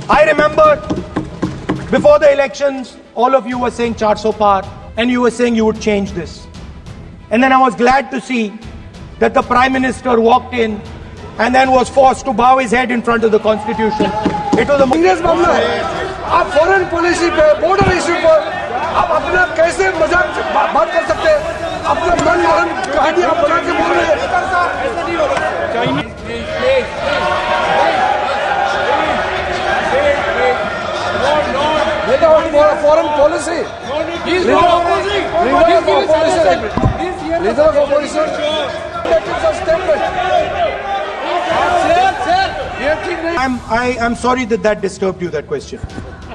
I remember before the elections, all of you were saying 400 par, and you were saying you would change this. And then I was glad to see that the Prime Minister walked in and then was forced to bow his head in front of the Constitution. It was a serious मामला है। आप foreign policy पे, border issue पर आप अपना कैसे मजाक बात कर सकते हैं? अपना मन मारन कहानी आप बना के बोल रहे हैं। Foreign policy leader of opposition I'm sorry that disturbed you, that question.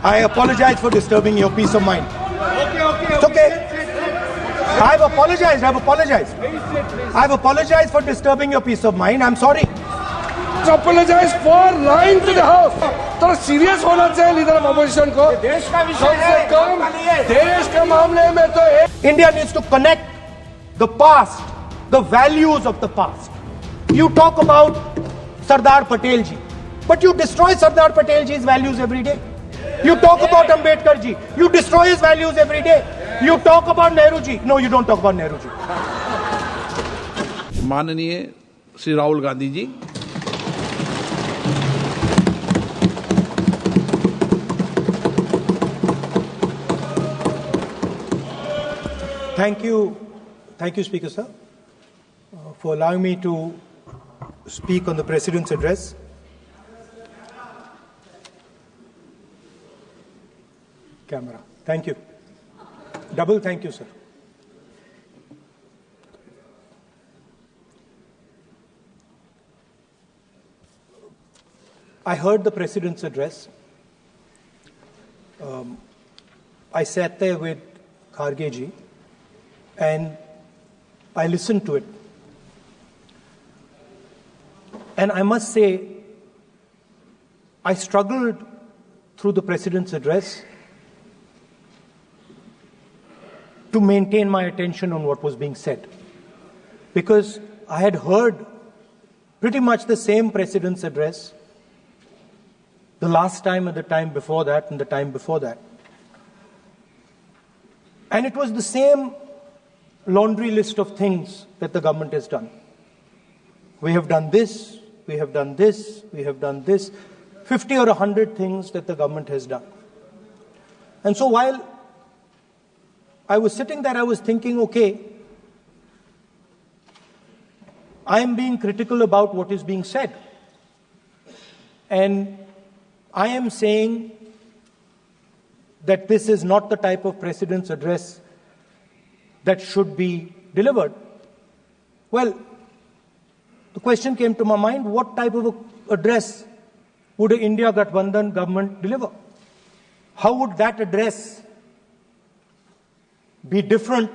I apologize for disturbing your peace of mind. It's okay. I've apologized. I've apologized for disturbing your peace of mind. I'm sorry. Apologize for lying to the house. थोड़ा serious होना चाहिए leader of opposition को। देश का विषय है, देश के मामले में तो India needs to connect the past, the values of the past. You talk about Sardar Patel ji, but you destroy Sardar Patel ji's values every day. You talk about Ambedkar ji, you destroy his values every day. You talk about Nehru ji, no, you don't talk about Nehru ji. माननीय Shri Rahul Gandhi ji, Thank you, Speaker Sir, for allowing me to speak on the President's address. Camera. Thank you. Double thank you, sir. I heard the President's address. I sat there with Kharge ji and I listened to it. And I must say, I struggled through the President's address to maintain my attention on what was being said. Because I had heard pretty much the same President's address the last time and the time before that and the time before that. And it was the same laundry list of things that the government has done. We have done this, we have done this, we have done this, 50 or 100 things that the government has done. And so while I was sitting there, I was thinking, okay, I am being critical about what is being said. And I am saying that this is not the type of President's address that should be delivered. Well, the question came to my mind, what type of address would an India Gathbandhan government deliver? How would that address be different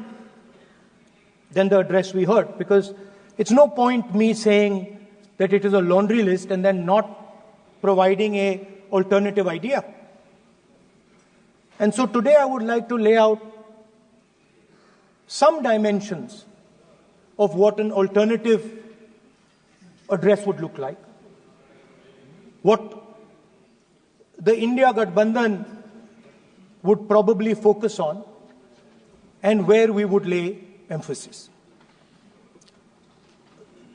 than the address we heard? Because it's no point me saying that it is a laundry list and then not providing an alternative idea. And so today I would like to lay out some dimensions of what an alternative address would look like, what the India Gathbandhan would probably focus on, and where we would lay emphasis.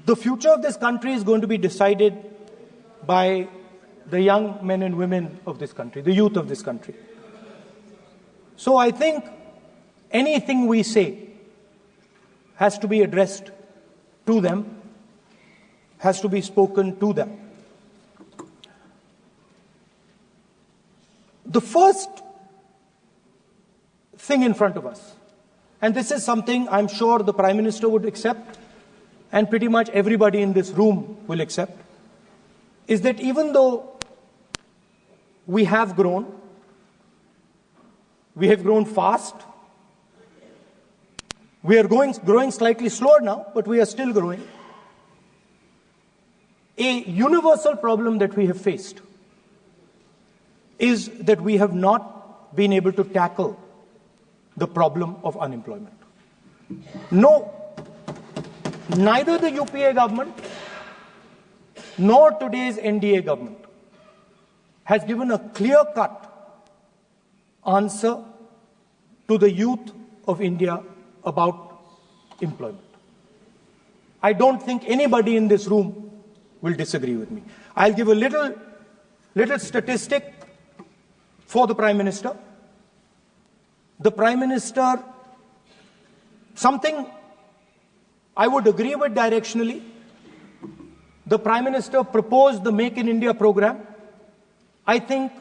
The future of this country is going to be decided by the young men and women of this country, the youth of this country. So I think anything we say has to be addressed to them, has to be spoken to them. The first thing in front of us, and this is something I'm sure the Prime Minister would accept, and pretty much everybody in this room will accept, is that even though we have grown fast, we are growing slightly slower now, but we are still growing. A universal problem that we have faced is that we have not been able to tackle the problem of unemployment. No, neither the UPA government nor today's NDA government has given a clear-cut answer to the youth of India about employment. I don't think anybody in this room will disagree with me. I'll give a little statistic for the Prime Minister. The Prime Minister, something I would agree with directionally. The Prime Minister proposed the Make in India program. I think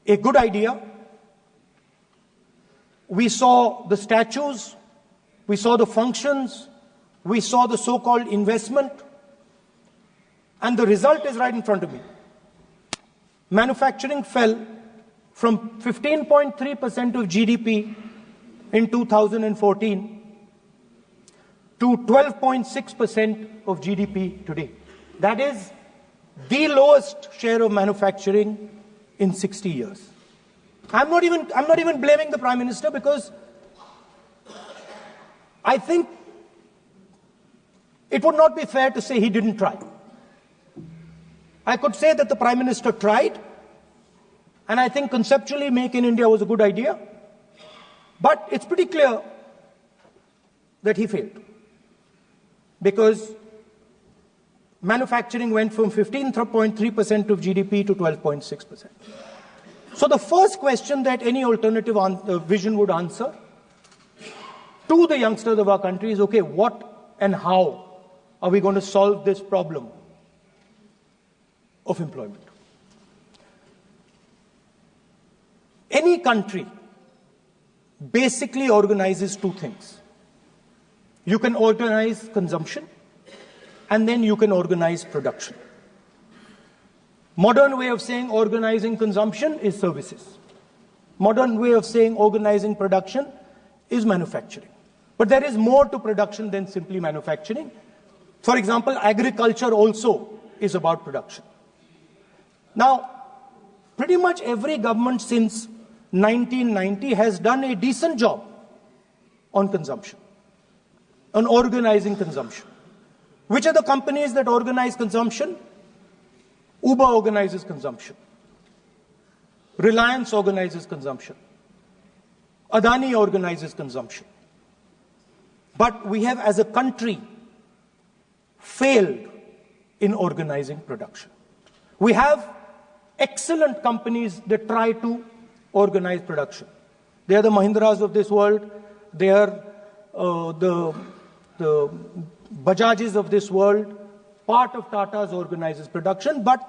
a good idea. We saw the statues, we saw the functions, we saw the so-called investment, and the result is right in front of me. Manufacturing fell from 15.3% of GDP in 2014 to 12.6% of GDP today. That is the lowest share of manufacturing in 60 years. I'm not even blaming the Prime Minister, because I think it would not be fair to say he didn't try. I could say that the Prime Minister tried, and I think conceptually Make in India was a good idea, but it's pretty clear that he failed, because manufacturing went from 15.3% of GDP to 12.6%. So the first question that any alternative vision would answer to the youngsters of our country is, okay, what and how are we going to solve this problem of employment? Any country basically organizes two things. You can organize consumption, and then you can organize production. Modern way of saying organizing consumption is services. Modern way of saying organizing production is manufacturing. But there is more to production than simply manufacturing. For example, agriculture also is about production. Now, pretty much every government since 1990 has done a decent job on consumption, on organizing consumption. Which are the companies that organize consumption? Uber organizes consumption. Reliance organizes consumption. Adani organizes consumption. But we have, as a country, failed in organizing production. We have excellent companies that try to organize production. They are the Mahindras of this world. They are the Bajajs of this world. Part of Tata's organizes production, but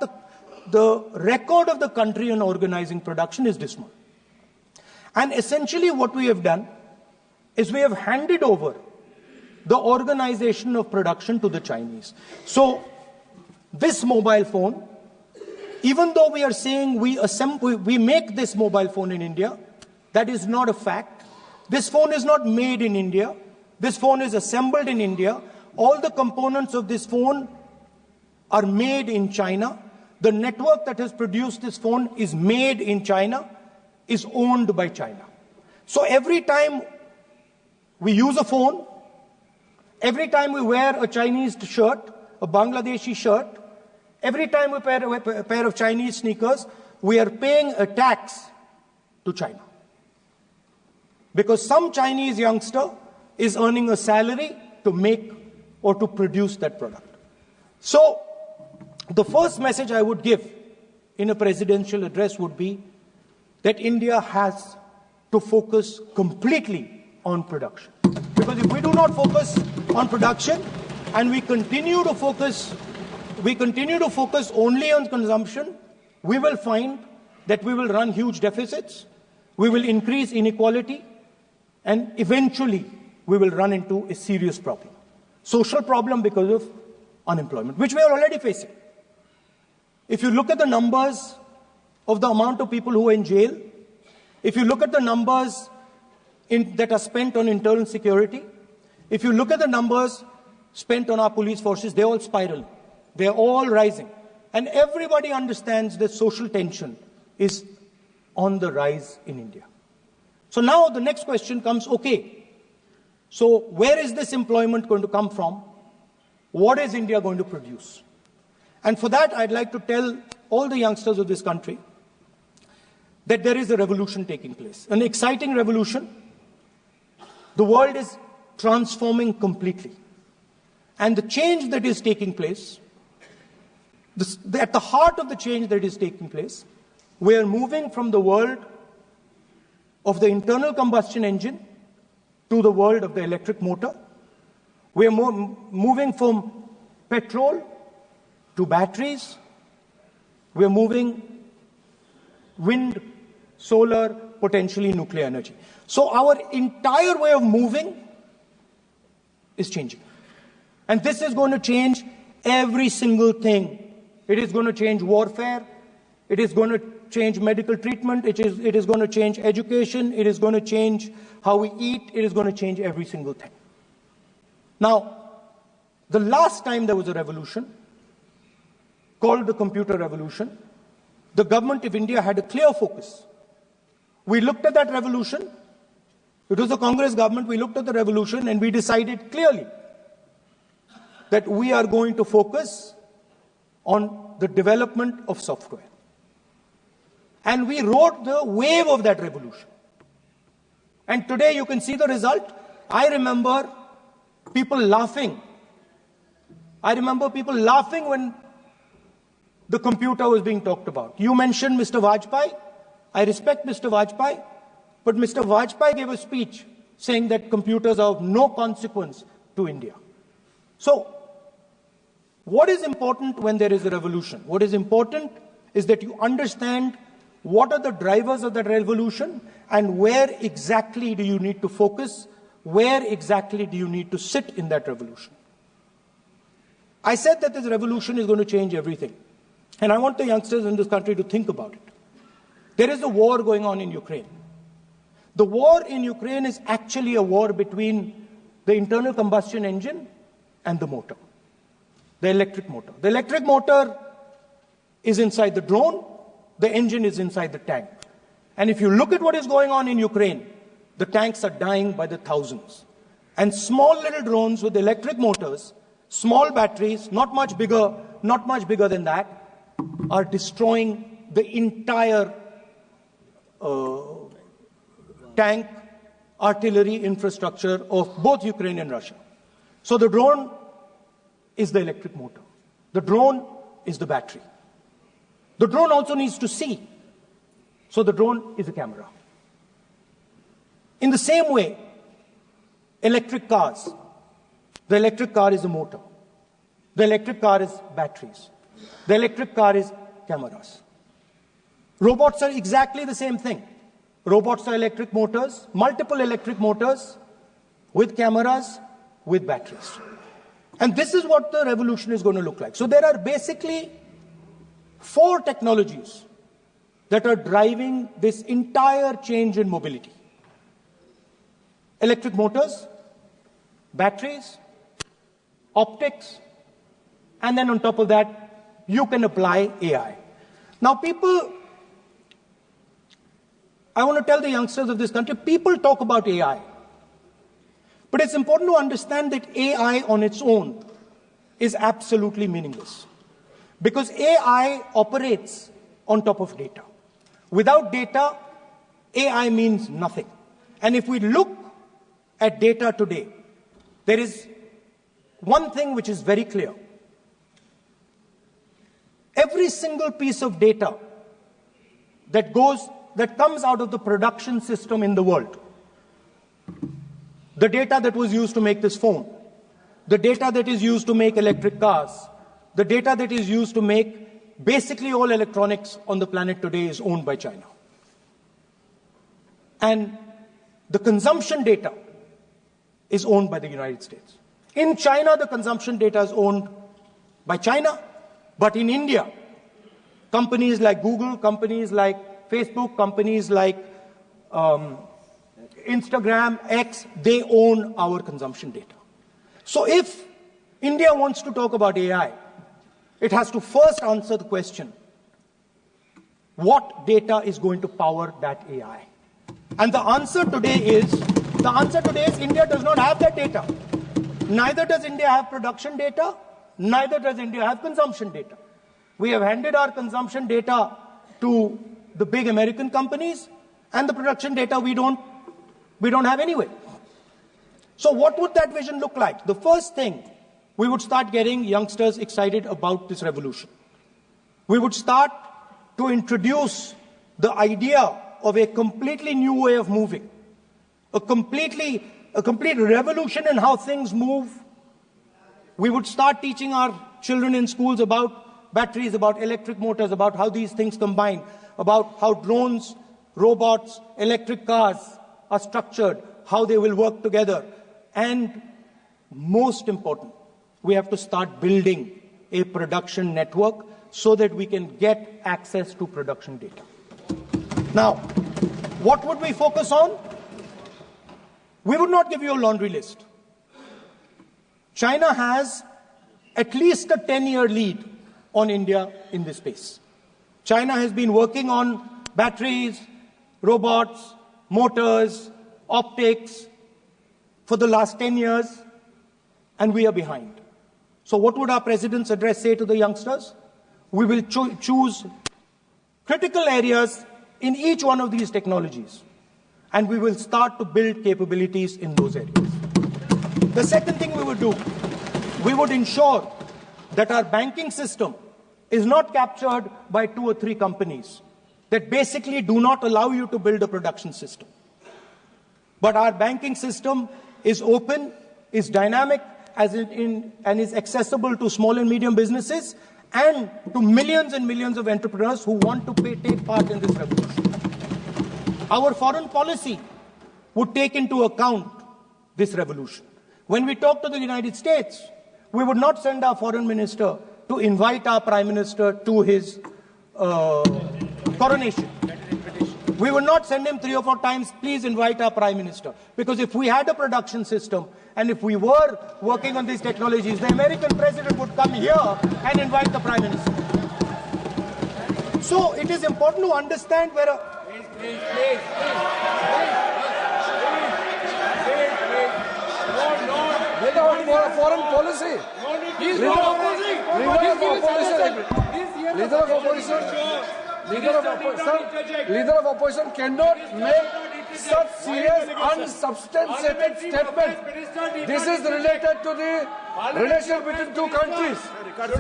the record of the country in organizing production is dismal. And essentially what we have done is we have handed over the organization of production to the Chinese. So this mobile phone, even though we are saying we make this mobile phone in India, that is not a fact. This phone is not made in India. This phone is assembled in India. All the components of this phone are made in China. The network that has produced this phone is made in China, is owned by China. So every time we use a phone, every time we wear a Chinese shirt, a Bangladeshi shirt, every time we wear a pair of Chinese sneakers, we are paying a tax to China. Because some Chinese youngster is earning a salary to make or to produce that product. So the first message I would give in a presidential address would be that India has to focus completely on production. Because if we do not focus on production and we continue to focus only on consumption, we will find that we will run huge deficits, we will increase inequality, and eventually we will run into a serious problem. Social problem because of unemployment, which we are already facing. If you look at the numbers of the amount of people who are in jail, if you look at the numbers that are spent on internal security, if you look at the numbers spent on our police forces, they're all spiraling. They're all rising. And everybody understands that social tension is on the rise in India. So now the next question comes, okay, so where is this employment going to come from? What is India going to produce? And for that, I'd like to tell all the youngsters of this country that there is a revolution taking place, an exciting revolution. The world is transforming completely. And the change that is taking place, at the heart of the change that is taking place, we are moving from the world of the internal combustion engine to the world of the electric motor. We are moving from petrol to batteries. We are moving wind, solar, potentially nuclear energy. So our entire way of moving is changing. And this is going to change every single thing. It is going to change warfare. It is going to change medical treatment. It is going to change education. It is going to change how we eat. It is going to change every single thing. Now, the last time there was a revolution, called the computer revolution, the government of India had a clear focus. We looked at that revolution. It was the Congress government. We looked at the revolution and we decided clearly that we are going to focus on the development of software. And we rode the wave of that revolution. And today you can see the result. I remember people laughing. I remember people laughing when the computer was being talked about. You mentioned Mr. Vajpayee. I respect Mr. Vajpayee, but Mr. Vajpayee gave a speech saying that computers are of no consequence to India. So, what is important when there is a revolution? What is important is that you understand what are the drivers of that revolution and where exactly do you need to focus, where exactly do you need to sit in that revolution. I said that this revolution is going to change everything. And I want the youngsters in this country to think about it. There is a war going on in Ukraine. The war in Ukraine is actually a war between the internal combustion engine and the motor, the electric motor. The electric motor is inside the drone, the engine is inside the tank. And if you look at what is going on in Ukraine, the tanks are dying by the thousands. And small little drones with electric motors, small batteries, not much bigger than that, are destroying the entire tank artillery infrastructure of both Ukraine and Russia. So the drone is the electric motor. The drone is the battery. The drone also needs to see. So the drone is a camera. In the same way, electric cars, the electric car is a motor. The electric car is batteries. The electric car is cameras. Robots are exactly the same thing. Robots are electric motors, multiple electric motors with cameras, with batteries. And this is what the revolution is going to look like. So there are basically 4 technologies that are driving this entire change in mobility. Electric motors, batteries, optics, and then on top of that, you can apply AI. Now I want to tell the youngsters of this country, people talk about AI. But it's important to understand that AI on its own is absolutely meaningless. Because AI operates on top of data. Without data, AI means nothing. And if we look at data today, there is one thing which is very clear. Every single piece of data that comes out of the production system in the world, the data that was used to make this phone, the data that is used to make electric cars, the data that is used to make basically all electronics on the planet today is owned by China. And the consumption data is owned by the United States. In China, the consumption data is owned by China. But in India, companies like Google, companies like Facebook, companies like Instagram, X, they own our consumption data. So if India wants to talk about AI, it has to first answer the question, what data is going to power that AI? And the answer today is India does not have that data. Neither does India have production data, neither does India have consumption data. We have handed our consumption data to the big American companies, and the production data we don't have anyway. So what would that vision look like? The first thing, we would start getting youngsters excited about this revolution. We would start to introduce the idea of a completely new way of moving, a complete revolution in how things move. We would start teaching our children in schools about batteries, about electric motors, about how these things combine, about how drones, robots, electric cars are structured, how they will work together. And most important, we have to start building a production network so that we can get access to production data. Now, what would we focus on? We would not give you a laundry list. China has at least a 10-year lead on India in this space. China has been working on batteries, robots, motors, optics for the last 10 years, and we are behind. So what would our president's address say to the youngsters? We will choose critical areas in each one of these technologies, and we will start to build capabilities in those areas. The second thing we would do, we would ensure that our banking system is not captured by 2 or 3 companies that basically do not allow you to build a production system. But our banking system is open, is dynamic, and is accessible to small and medium businesses and to millions and millions of entrepreneurs who want to take part in this revolution. Our foreign policy would take into account this revolution. When we talk to the United States, we would not send our foreign minister to invite our prime minister to his coronation. We would not send him 3 or 4 times, please invite our prime minister. Because if we had a production system and if we were working on these technologies, the American president would come here and invite the prime minister. So it is important to understand where a... Please. Foreign policy. Leader of opposition cannot make such serious, unsubstantiated statement. This is related to the relation between 2 countries,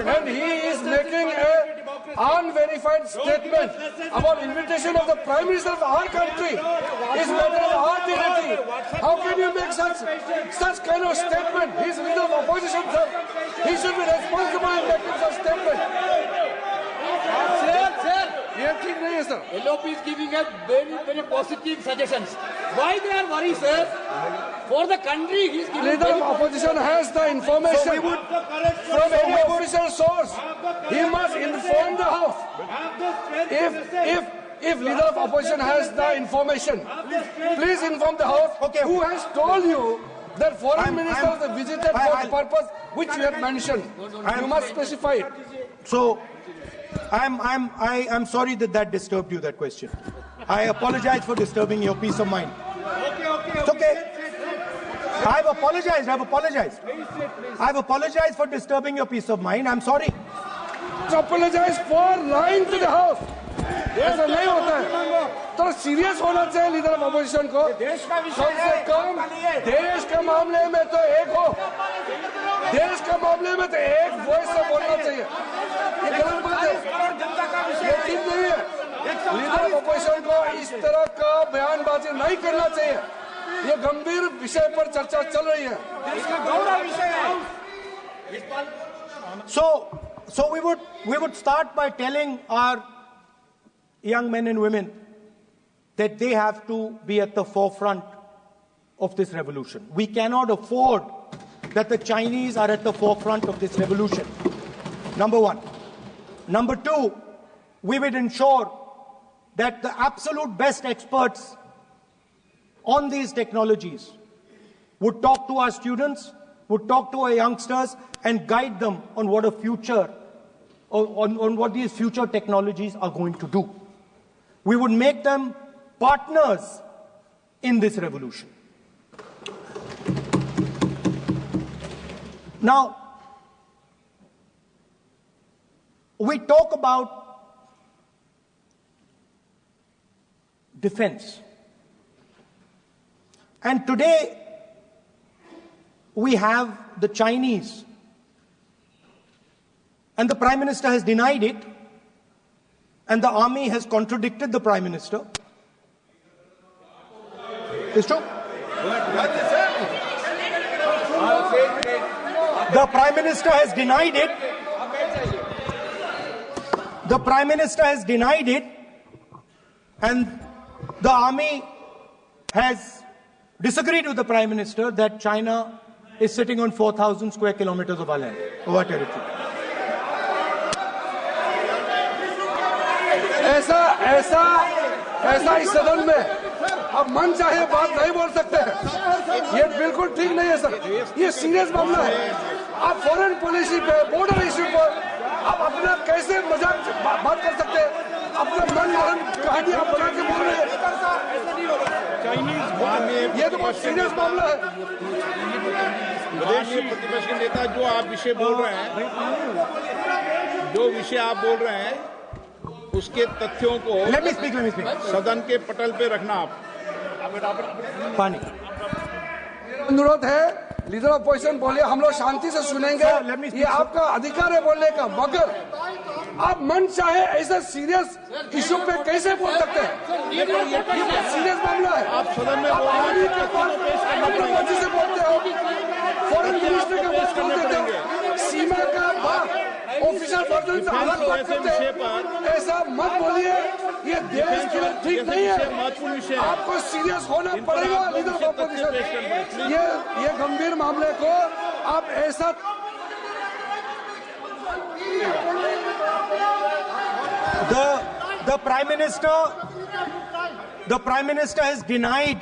and he is making an unverified statement about invitation of the Prime Minister of our country. Is better than our dignity. How can you make such kind of statement? He is leader of opposition, sir. He should be responsible in making such statement. Sir, LOP is giving us very positive suggestions. Why they are worried, sir? For the country, he is giving. Leader of opposition has the information from any official source. He must inform the House. If leader of opposition has the information, please inform the House. Okay. Who has told you that foreign ministers visited for the purpose which you have mentioned? You must specify it. So, I'm sorry that disturbed you, that question. I apologize for disturbing your peace of mind. It's okay. I've apologized. I've apologized for disturbing your peace of mind. I'm sorry. Apologize for lying to the House. ऐसा नहीं होता है. तो serious होना चाहिए leader of opposition को. कम से कम देश के मामले में तो एक हो. देश के मामले में तो एक वॉइस से बोलना चाहिए. ये गलत बात है. ये ठीक नहीं है. लीडर ऑफ अपोजिशन को इस तरह का बयानबाजी नहीं करना चाहिए. ये गंभीर विषय पर चर्चा चल रही है. इसका गौरव विषय है. So we would start by telling our young men and women that they have to be at the forefront of this revolution. We cannot afford that the Chinese are at the forefront of this revolution. Number one. Number two, we would ensure that the absolute best experts on these technologies would talk to our students, would talk to our youngsters and guide them on what a future, on what these future technologies are going to do. We would make them partners in this revolution. Now, we talk about defense. And today, we have the Chinese. And the Prime Minister has denied it. And the army has contradicted the Prime Minister. It's true. The Prime Minister has denied it. The Prime Minister has denied it. And the army has disagreed with the Prime Minister that China is sitting on 4,000 square kilometers of our land, of our territory. ऐसा इस सदन में अब मन चाहे बात नहीं बोल सकते हैं। ये बिल्कुल ठीक नहीं है सर। ये सीरियस मामला है। आप फॉरेन पॉलिसी पे, बॉर्डर इश्यू पर आप अपना कैसे मजाक बात कर सकते हैं? अपना मन गढ़ंत कहानी आप बना के बोल रहे हैं। ये तो बहुत सीरियस मामला है। विदेशी प्रतिपक्ष के नेता जो आप विषय बोल रहे हैं, उसके तथ्यों को सदन के पटल पे रखना। आप पानी अनुरोध है, लीडर ऑफ अपोजिशन बोलिए, हम लोग शांति से सुनेंगे। ये आपका अधिकार है बोलने का, मगर आप मन चाहे ऐसा सीरियस इशू पे कैसे बोल सकते हैं? ये सीरियस मामला है। आप सदन में अपनी मर्जी से बोलते हो, फॉरेन मिनिस्टर का बात कर देते हो, सीमा का बात ऑफिशियल वर्जन से अलग बात करते हो। ऐसा मत बोलिए, ये देश के लिए ठीक नहीं है। आपको सीरियस होना पड़ेगा लीडर ऑफ अपोजिशन। ये गंभीर मामले को आप ऐसा The Prime Minister has denied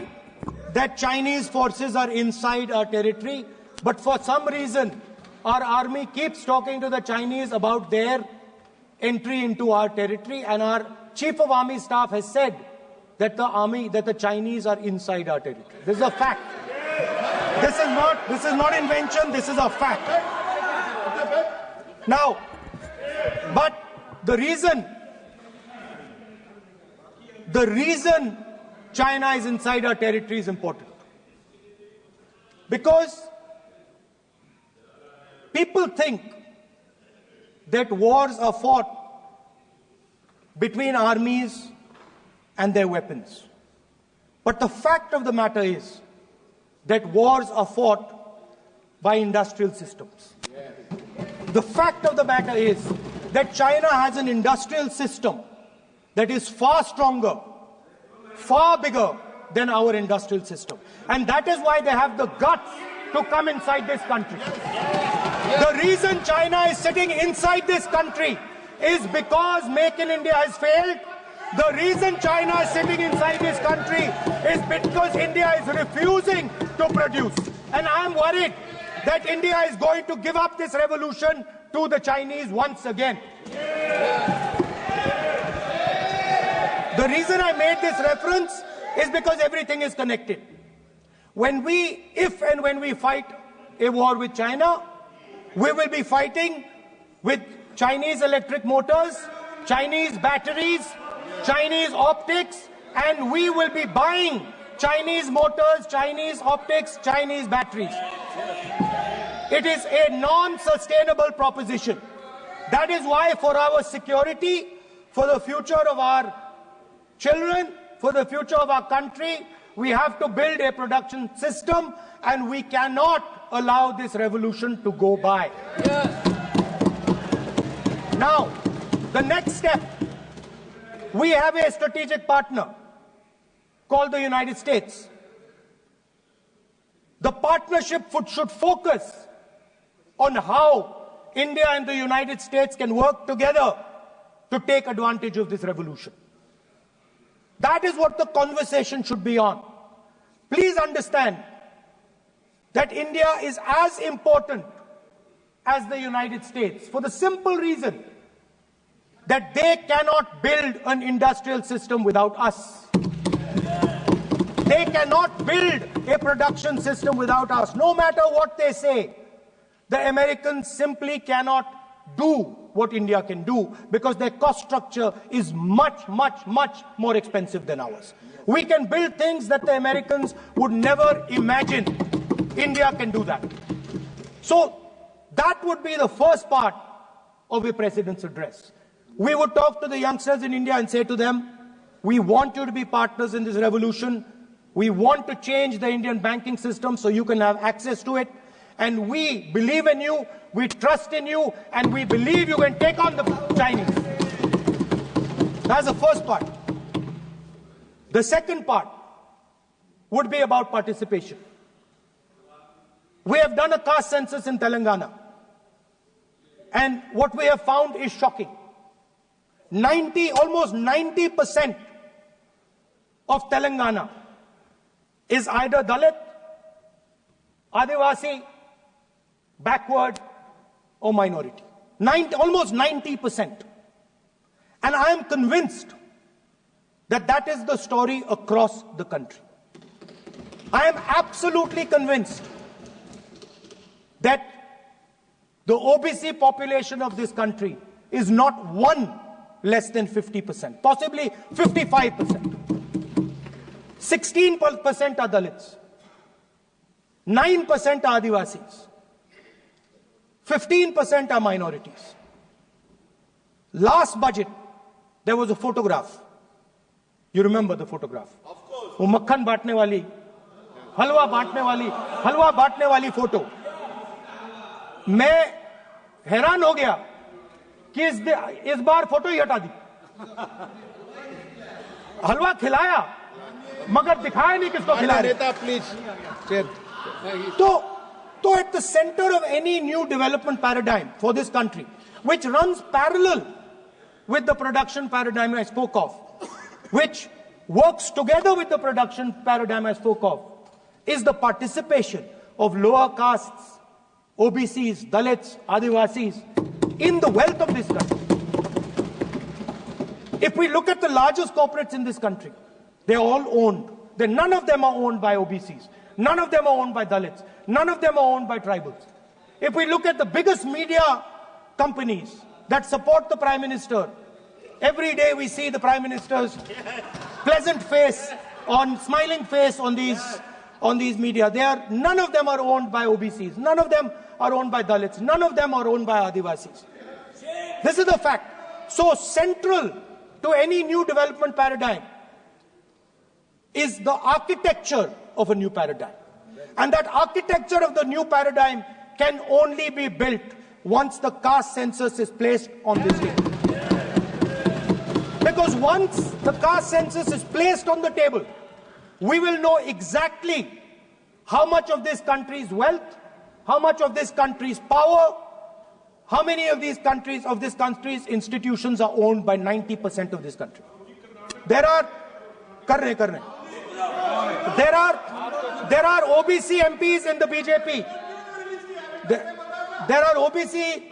that Chinese forces are inside our territory, but for some reason our army keeps talking to the Chinese about their entry into our territory, and our Chief of Army Staff has said that the Chinese are inside our territory. This is a fact. This is not invention, this is a fact. Now, but the reason China is inside our territory is important. Because people think that wars are fought between armies and their weapons. But the fact of the matter is that wars are fought by industrial systems. The fact of the matter is that China has an industrial system that is far stronger, far bigger than our industrial system. And that is why they have the guts to come inside this country. The reason China is sitting inside this country is because Make in India has failed. The reason China is sitting inside this country is because India is refusing to produce. And I am worried that India is going to give up this revolution to the Chinese once again. The reason I made this reference is because everything is connected. If and when we fight a war with China, we will be fighting with Chinese electric motors, Chinese batteries, Chinese optics, and we will be buying Chinese motors, Chinese optics, Chinese batteries. It is a non-sustainable proposition. That is why for our security, for the future of our children, for the future of our country, we have to build a production system, and we cannot allow this revolution to go by. Yes. Now, the next step, we have a strategic partner called the United States. The partnership should focus on how India and the United States can work together to take advantage of this revolution. That is what the conversation should be on. Please understand that India is as important as the United States for the simple reason that they cannot build an industrial system without us. They cannot build a production system without us. No matter what they say, the Americans simply cannot do what India can do because their cost structure is much, much, much more expensive than ours. We can build things that the Americans would never imagine. India can do that. So that would be the first part of a president's address. We would talk to the youngsters in India and say to them, we want you to be partners in this revolution. We want to change the Indian banking system so you can have access to it. And we believe in you, we trust in you, and we believe you can take on the Chinese. That's the first part. The second part would be about participation. We have done a caste census in Telangana. And what we have found is shocking. Almost 90% of Telangana is either Dalit, Adivasi, backward, or minority. Almost 90%. And I am convinced that that is the story across the country. I am absolutely convinced that the OBC population of this country is not one less than 50%, possibly 55%. 16% are Dalits, 9% are Adivasis, 15% are minorities. Last budget, there was a photograph. You remember the photograph? Of course. वो मक्खन बांटने वाली, हलवा बांटने वाली photo. मैं हैरान हो गया कि इस बार फोटो ही हटा दी. हलवा खिलाया मगर दिखाया नहीं किसको खिला रहे. प्लीज. तो at the center of any new development paradigm for this country, which runs parallel with the production paradigm I spoke of, which works together with the production paradigm I spoke of, is the participation of lower castes, OBCs, Dalits, Adivasis in the wealth of this country. If we look at the largest corporates in this country, they're all owned. None of them are owned by OBCs. None of them are owned by Dalits. None of them are owned by tribals. If we look at the biggest media companies that support the Prime Minister, every day we see the Prime Minister's pleasant face, smiling face on these media. None of them are owned by OBCs. None of them are owned by Dalits. None of them are owned by Adivasis. This is the fact. So central to any new development paradigm is the architecture of a new paradigm. And that architecture of the new paradigm can only be built once the caste census is placed on this table. Because once the caste census is placed on the table, we will know exactly how much of this country's wealth, how much of this country's power, how many of this country's institutions are owned by 90% of this country. There are OBC MPs in the BJP. There are OBC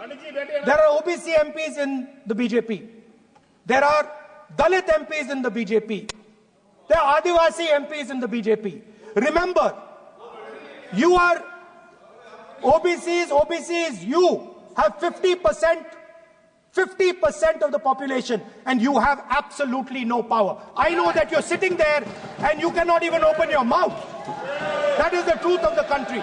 MPs in the BJP. There are Dalit MPs in the BJP. There are Adivasi MPs in the BJP. Remember, you are OBCs, you have 50% of the population and you have absolutely no power. I know that you're sitting there and you cannot even open your mouth. That is the truth of the country.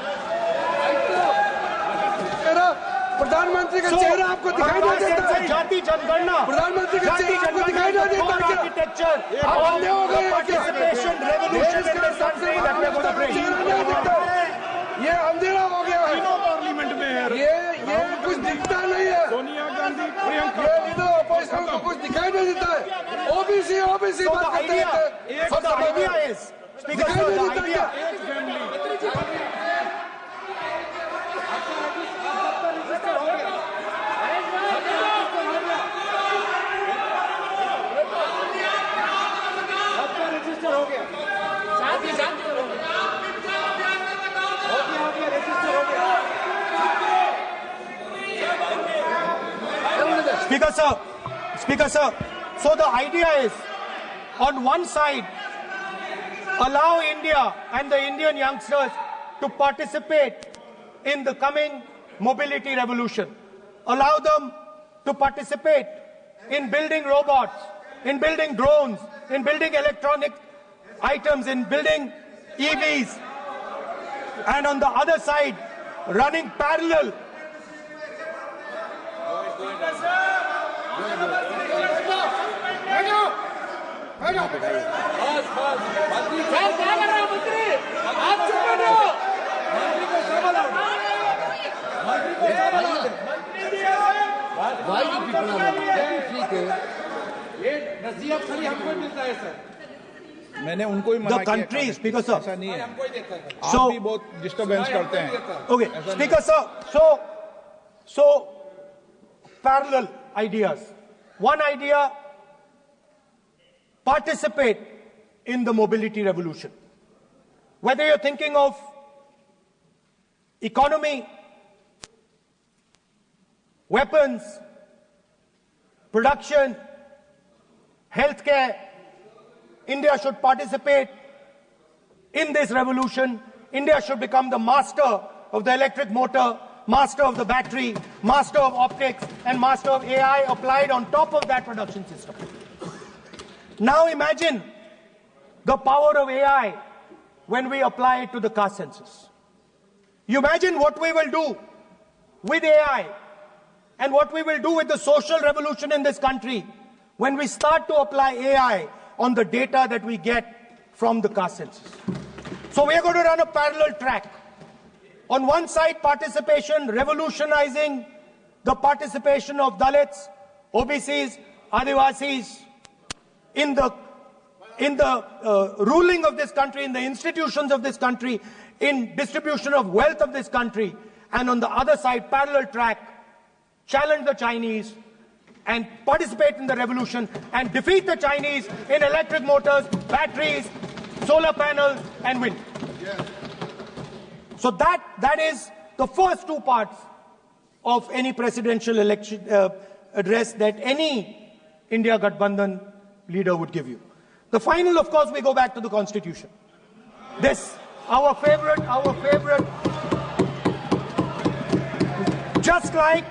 प्रधानमंत्री का चेहरा आपको दिखाई नहीं देता है. जाति जनगणना, प्रधानमंत्री का चेहरा आपको दिखाई नहीं देता है. आर्किटेक्चर, अंधे हो गए हैं क्या? Revolution in this country that we are going to bring. ये अंधेरा हो गया है. पार्लियामेंट में ये कुछ दिखता नहीं है. सोनिया गांधी, प्रियंका, ये लीडर ऑपोजिशन को कुछ दिखाई नहीं देता है. ओबीसी बात करते हैं. So the idea is, Speaker sir, the idea. Speaker sir, so the idea is, on one side, allow India and the Indian youngsters to participate in the coming mobility revolution. allow them to participate in building robots, in building drones, in building electronic items, in building EVs, and on the other side, running parallel. मैंने उनको ही मना The country, Speaker sir. ऐसा नहीं है, So- आप भी बहुत disturbance करते हैं. Okay, Speaker sir, so parallel ideas. One idea, participate in the mobility revolution. Whether you're thinking of economy, weapons, production, healthcare, India should participate in this revolution. India should become the master of the electric motor, master of the battery, master of optics, and master of AI applied on top of that production system. Now imagine the power of AI when we apply it to the caste census. You imagine what we will do with AI and what we will do with the social revolution in this country when we start to apply AI on the data that we get from the caste census. So we are going to run a parallel track. On one side, participation, revolutionizing the participation of Dalits, OBCs, Adivasis in the ruling of this country, in the institutions of this country, in distribution of wealth of this country. And on the other side, parallel track, challenge the Chinese and participate in the revolution and defeat the Chinese in electric motors, batteries, solar panels, and wind. So that is the first two parts of any presidential election address that any India Gathbandhan leader would give you. The final, of course, we go back to the Constitution. This, our favorite, just like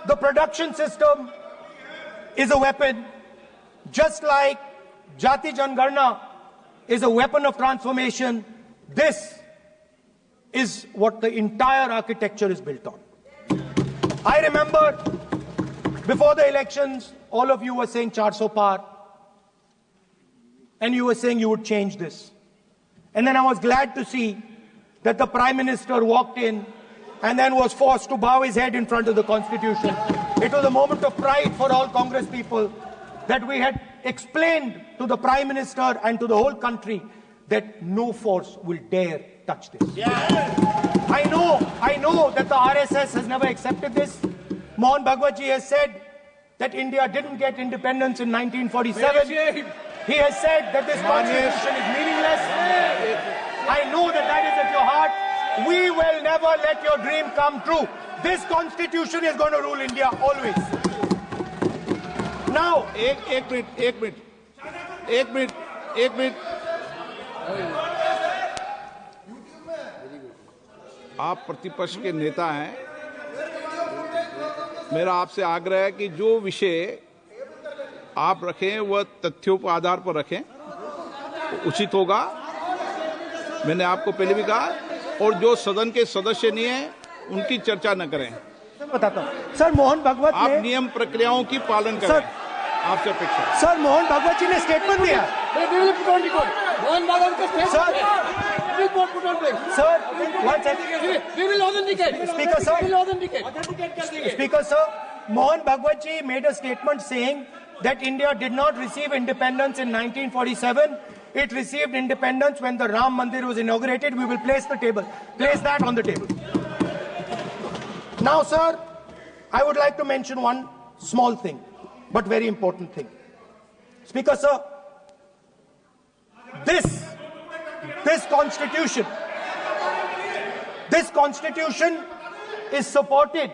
the production system is a weapon, just like Jati Jangarna is a weapon of transformation, this is what the entire architecture is built on. I remember before the elections, all of you were saying 400 par, and you were saying you would change this. And then I was glad to see that the Prime Minister walked in and then was forced to bow his head in front of the Constitution. It was a moment of pride for all Congress people that we had explained to the Prime Minister and to the whole country that no force will dare touch this. I know that the RSS has never accepted this. Mohan Bhagwatji has said that India didn't get independence in 1947. He has said that this constitution is meaningless. I know that that is at your heart. We will never let your dream come true. This constitution is going to rule India always. Now, एक minute आप प्रतिपक्ष के नेता हैं, मेरा आपसे आग्रह है कि जो विषय आप रखें वह तथ्यों पर आधार पर रखें, उचित होगा। मैंने आपको पहले भी कहा, और जो सदन के सदस्य नहीं हैं उनकी चर्चा न करें। बताता हूं सर, मोहन भागवत आप नियम प्रक्रियाओं की पालन करें, आपसे अपेक्षा। सर, मोहन भागवत जी ने स्टेटमेंट दिया। मोहन भागवत का statement sir, one second. We will authenticate. Speaker sir, we will authenticate. Speaker sir, Mohan Bhagwat ji made a statement saying that India did not receive independence in 1947. It received independence when the Ram Mandir was inaugurated. We will place that on the table. Now, sir, I would like to mention one small thing, but very important thing. Speaker sir, this constitution is supported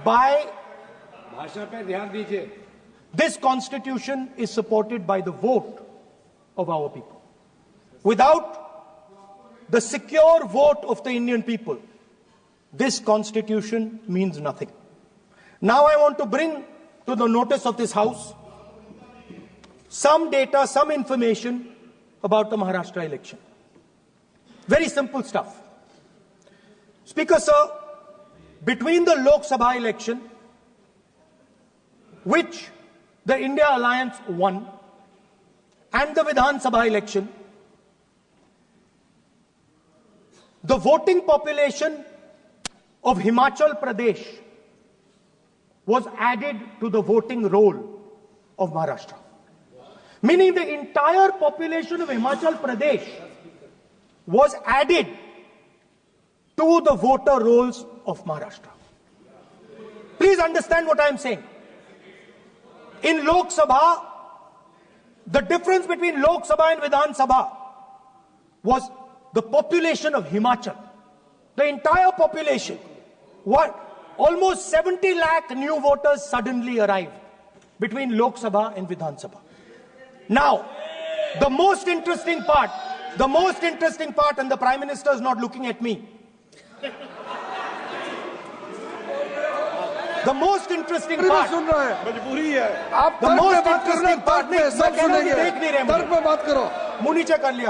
by this constitution is supported by the vote of our people. Without the secure vote of the Indian people, this constitution means nothing. Now I want to bring to the notice of this House some data, some information about the Maharashtra election. Very simple stuff. Speaker, sir, between the Lok Sabha election, which the India Alliance won, and the Vidhan Sabha election, the voting population of Himachal Pradesh was added to the voting roll of Maharashtra. Meaning the entire population of Himachal Pradesh was added to the voter rolls of Maharashtra. Please understand what I am saying. In Lok Sabha, the difference between Lok Sabha and Vidhan Sabha was the population of Himachal. The entire population. What? Almost 70 lakh new voters suddenly arrived between Lok Sabha and Vidhan Sabha. Now, the most interesting part, and the Prime Minister is not looking at me. The most interesting part,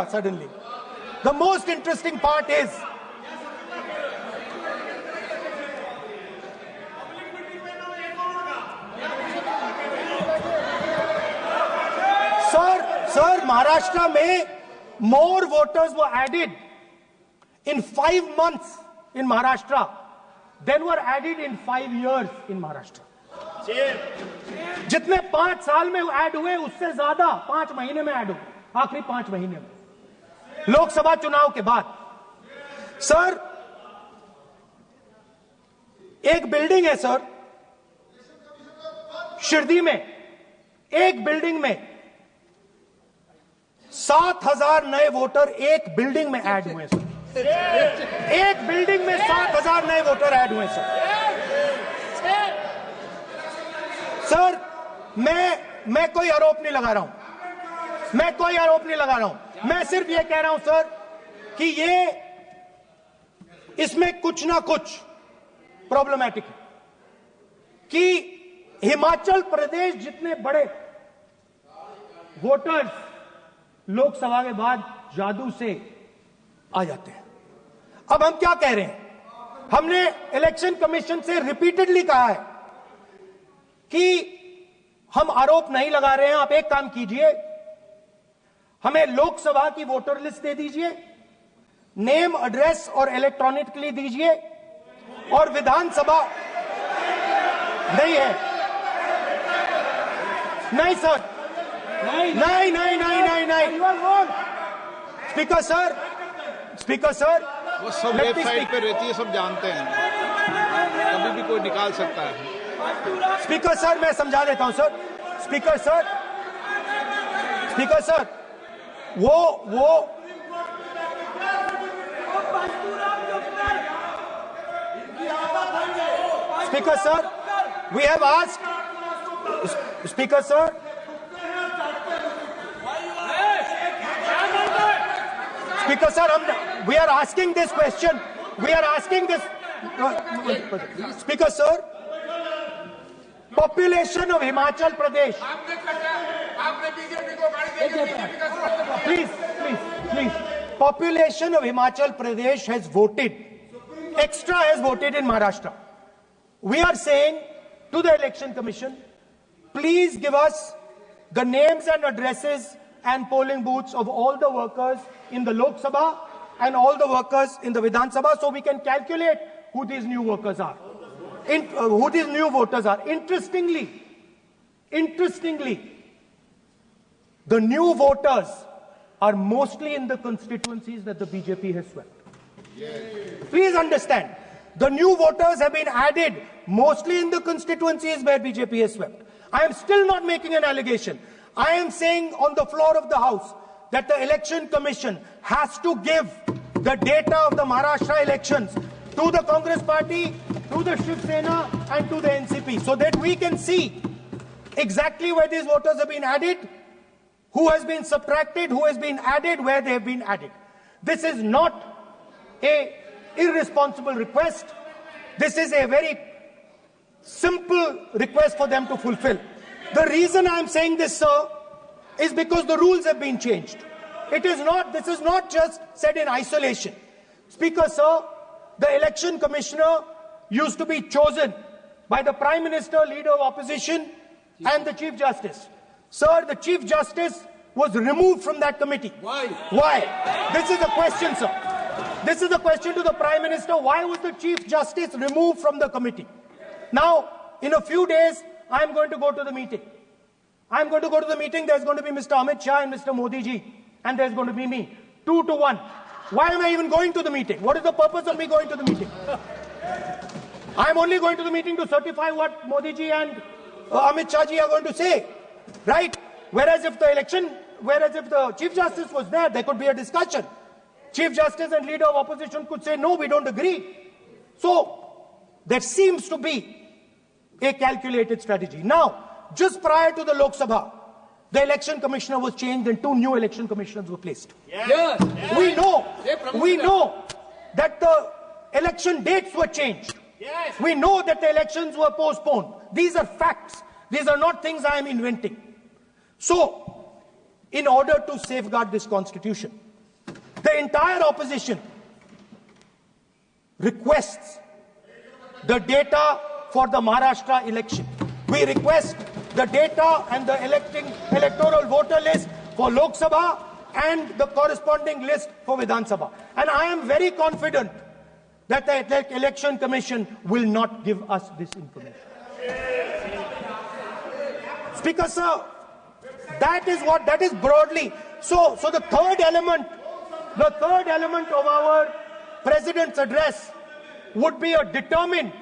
suddenly. The most interesting part is, Sir, Maharashtra mein more voters were added in 5 months in Maharashtra than were added in 5 years in Maharashtra. जितने 5 साल में add हुए उससे ज्यादा 5 महीने में add हुए, आखिरी 5 महीने में लोकसभा चुनाव के बाद. सर, एक बिल्डिंग है सर शिरडी में, एक बिल्डिंग में 7,000 नए वोटर एक बिल्डिंग में ऐड हुए सर. एक बिल्डिंग में 7,000 नए वोटर ऐड हुए सर. सर, मैं कोई आरोप नहीं लगा रहा हूं, मैं सिर्फ ये कह रहा हूं सर कि ये इसमें कुछ ना कुछ प्रॉब्लमैटिक है कि हिमाचल प्रदेश जितने बड़े वोटर्स लोकसभा के बाद जादू से आ जाते हैं. अब हम क्या कह रहे हैं? हमने इलेक्शन कमीशन से रिपीटेडली कहा है कि हम आरोप नहीं लगा रहे हैं. आप एक काम कीजिए, हमें लोकसभा की वोटर लिस्ट दे दीजिए, नेम, एड्रेस और इलेक्ट्रॉनिकली दीजिए, और विधानसभा नहीं है. नहीं सर, नहीं. स्पीकर सर, वो सब वेबसाइट पे रहती है, सब जानते हैं, कभी भी कोई निकाल सकता है. स्पीकर सर, मैं समझा देता हूं सर. स्पीकर सर, वो speaker sir, we have asked, speaker sir, Speaker sir, we are asking this question. Speaker sir, population of Himachal Pradesh. Please. Population of Himachal Pradesh has voted. Extra has voted in Maharashtra. We are saying to the Election Commission, please give us the names and addresses and polling booths of all the workers in the Lok Sabha and all the workers in the Vidhan Sabha, so we can calculate who these new workers are, who these new voters are. Interestingly, the new voters are mostly in the constituencies that the BJP has swept. Please understand, the new voters have been added mostly in the constituencies where BJP has swept. I am still not making an allegation. I am saying on the floor of the House that the Election Commission has to give the data of the Maharashtra elections to the Congress Party, to the Shiv Sena and to the NCP, so that we can see exactly where these voters have been added, who has been subtracted, who has been added, where they have been added. This is not an irresponsible request. This is a very simple request for them to fulfill. The reason I'm saying this, sir, is because the rules have been changed. This is not just said in isolation. Speaker, sir, the election commissioner used to be chosen by the Prime Minister, Leader of Opposition, and the Chief Justice. Sir, the Chief Justice was removed from that committee. Why? Why? This is a question, sir. This is a question to the Prime Minister. Why was the Chief Justice removed from the committee? Now, in a few days, I'm going to go to the meeting. I'm going to go to the meeting. There's going to be Mr. Amit Shah and Mr. Modi ji. And there's going to be me. 2 to 1. Why am I even going to the meeting? What is the purpose of me going to the meeting? I'm only going to the meeting to certify what Modi ji and Amit Shah ji are going to say. Right? Whereas if the Chief Justice was there could be a discussion. Chief Justice and Leader of Opposition could say, no, we don't agree. So, there seems to be a calculated strategy. Now, just prior to the Lok Sabha, the election commissioner was changed and 2 new election commissioners were placed. Yes. We know that the election dates were changed. Yes. We know that the elections were postponed. These are facts. These are not things I am inventing. So, in order to safeguard this constitution, the entire opposition requests the data for the Maharashtra election. We request the data and the electoral voter list for Lok Sabha and the corresponding list for Vidhan Sabha. And I am very confident that the Election Commission will not give us this information. Speaker, sir, that is broadly. So the third element of our President's address would be a determined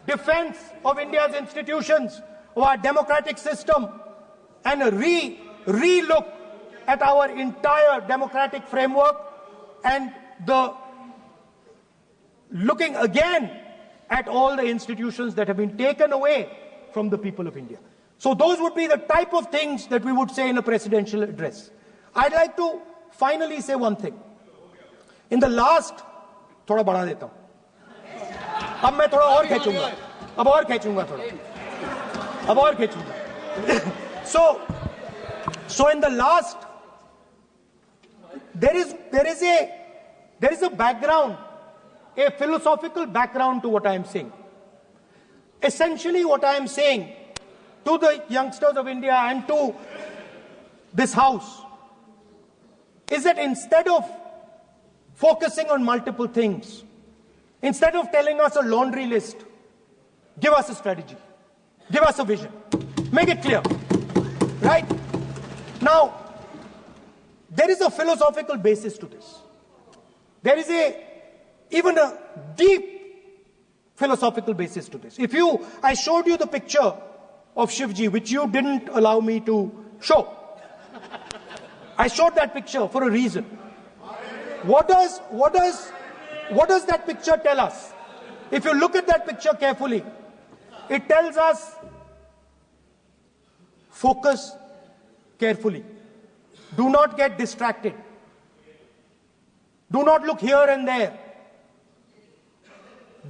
defense of India's institutions, of our democratic system, and a re-look at our entire democratic framework, and the looking again at all the institutions that have been taken away from the people of India. So those would be the type of things that we would say in a presidential address. I'd like to finally say one thing. In the last, थोड़ा बढ़ा देता हूँ. अब मैं थोड़ा और खींचूंगा. अब और खींचूंगा थोड़ा. अब और खींचूंगा. So in the last, there is a background, a philosophical background to what I am saying. Essentially, what I am saying to the youngsters of India and to this house is that instead of focusing on multiple things, instead of telling us a laundry list, give us a strategy, give us a vision, make it clear, right? Now, there is a philosophical basis to this. There is even a deep philosophical basis to this. I showed you the picture of Shivji, which you didn't allow me to show. I showed that picture for a reason. What does that picture tell us? If you look at that picture carefully, it tells us focus carefully. Do not get distracted. Do not look here and there.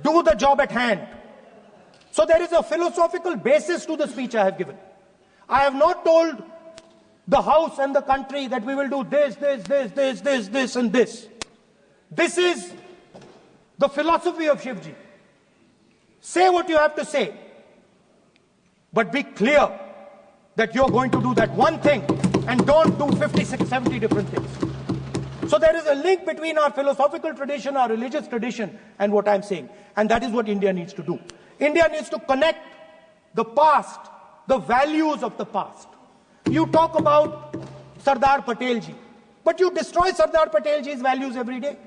Do the job at hand. So there is a philosophical basis to the speech I have given. I have not told the House and the country that we will do this, and this. This is the philosophy of Shivji. Say what you have to say, but be clear that you're going to do that one thing and don't do 56, 70 different things. So there is a link between our philosophical tradition, our religious tradition, and what I'm saying. And that is what India needs to do. India needs to connect the past, the values of the past. You talk about Sardar Patel ji, but you destroy Sardar Patel ji's values every day.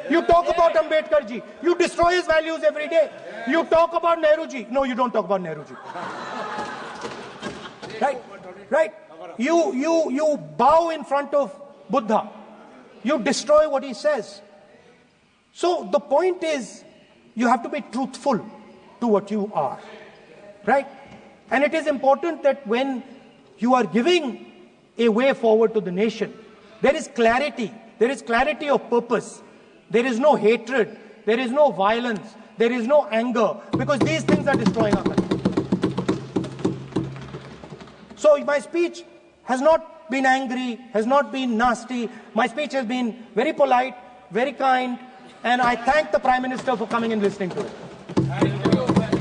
You talk about Ambedkar ji, you destroy his values every day. You talk about Nehru ji. No, you don't talk about Nehru ji. Right? You bow in front of Buddha. You destroy what he says. So the point is, you have to be truthful to what you are. Right? And it is important that when you are giving a way forward to the nation, there is clarity. There is clarity of purpose. There is no hatred. There is no violence. there is no anger, because these things are destroying our country. So my speech has not been angry, has not been nasty. My speech has been very polite, very kind, and I thank the Prime Minister for coming and listening to it.